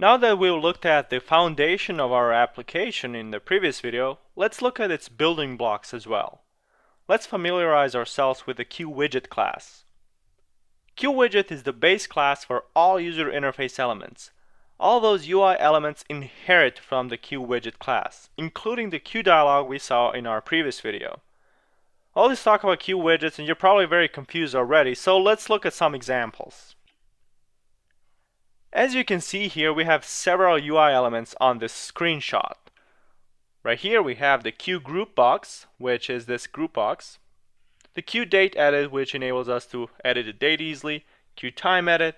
Now that we've looked at the foundation of our application in the previous video, let's look at its building blocks as well. Let's familiarize ourselves with the QWidget class. QWidget is the base class for all user interface elements. All those UI elements inherit from the QWidget class, including the QDialog we saw in our previous video. All this talk about QWidgets and you're probably very confused already, so let's look at some examples. As you can see here, we have several UI elements on this screenshot. Right here we have the QGroup box, which is this group box. The QDateEdit, which enables us to edit the date easily. QTimeEdit.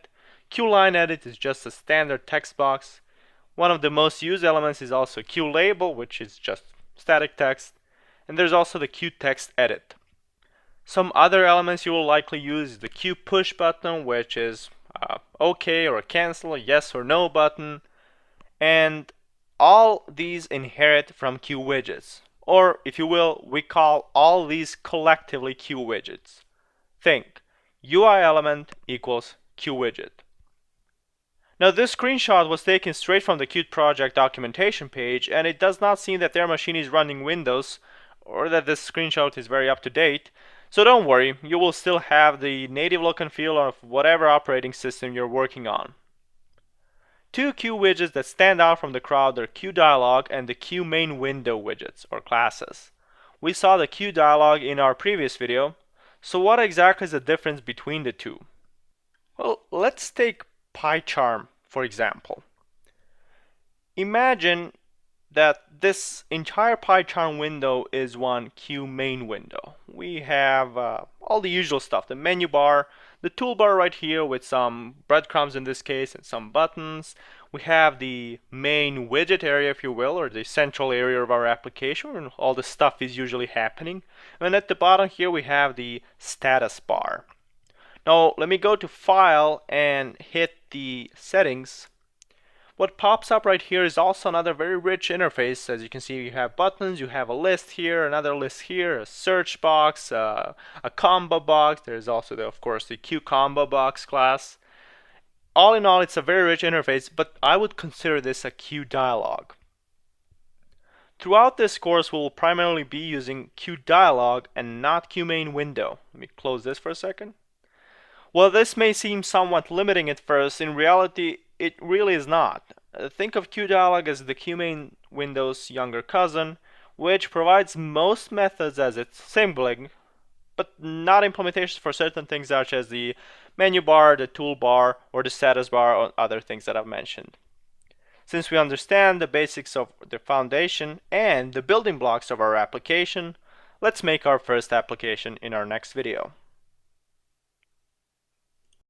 QLineEdit is just a standard text box. One of the most used elements is also QLabel, which is just static text. And there's also the QTextEdit. Some other elements you will likely use is the QPush button, which is OK or cancel, a yes or no button, and all these inherit from QWidgets, or if you will, we call all these collectively QWidgets. Think UI element equals QWidget. Now this screenshot was taken straight from the Qt project documentation page, and it does not seem that their machine is running Windows or that this screenshot is very up to date. So don't worry, you will still have the native look and feel of whatever operating system you're working on. Two QWidgets that stand out from the crowd are QDialog and the QMainWindow widgets, or classes. We saw the QDialog in our previous video, so what exactly is the difference between the two? Well, let's take PyCharm, for example. Imagine that this entire PyCharm window is one QMain window. We have all the usual stuff, the menu bar, the toolbar right here with some breadcrumbs in this case and some buttons. We have the main widget area, if you will, or the central area of our application where all the stuff is usually happening. And at the bottom here we have the status bar. Now let me go to File and hit the Settings. What pops up right here is also another very rich interface. As you can see, you have buttons, you have a list here, another list here, a search box, a combo box. There's also, of course, the QCombo box class. All in all, it's a very rich interface, but I would consider this a QDialog. Throughout this course, we'll primarily be using QDialog and not QMainWindow. Let me close this for a second. While this may seem somewhat limiting at first, in reality, it really is not. Think of QDialog as the QMainWindow's younger cousin, which provides most methods as its sibling, but not implementations for certain things such as the menu bar, the toolbar, or the status bar, or other things that I've mentioned. Since we understand the basics of the foundation and the building blocks of our application, let's make our first application in our next video.